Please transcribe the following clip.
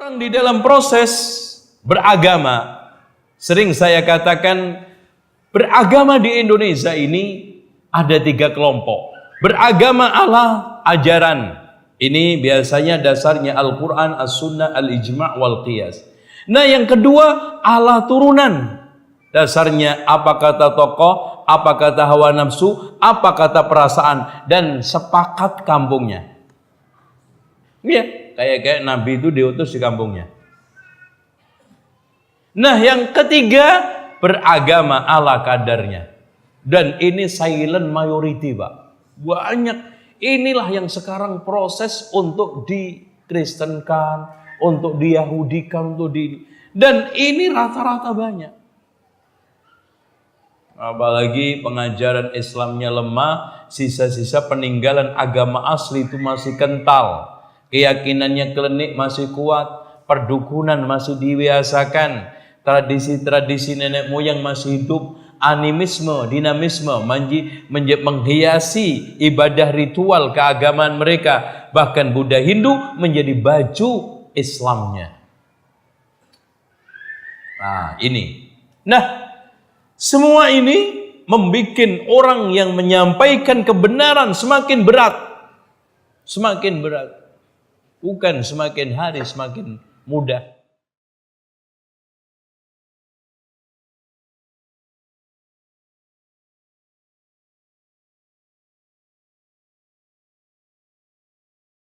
Orang di dalam proses beragama, sering saya katakan beragama di Indonesia ini ada 3 kelompok. Beragama ala ajaran. Ini biasanya dasarnya Al-Quran, As-Sunnah, Al-Ijma' wal Qiyas. Nah yang kedua ala turunan. Dasarnya apa kata tokoh, apa kata hawa nafsu, apa kata perasaan, dan sepakat kampungnya. Iya. Kayak Nabi itu diutus di kampungnya. Nah yang ketiga beragama ala kadarnya. Dan ini silent majority Pak. Banyak. Inilah yang sekarang proses untuk dikristenkan, untuk diyahudikan, dan ini rata-rata banyak. Apalagi pengajaran Islamnya lemah, sisa-sisa peninggalan agama asli itu masih kental. Keyakinannya klinik masih kuat, perdukunan masih dibiasakan, tradisi-tradisi nenek moyang masih hidup, animisme, dinamisme menghiasi ibadah ritual keagamaan mereka, bahkan Buddha Hindu menjadi baju Islamnya. Nah ini. Nah semua ini membuat orang yang menyampaikan kebenaran semakin berat. Semakin berat. Bukan semakin hari semakin mudah.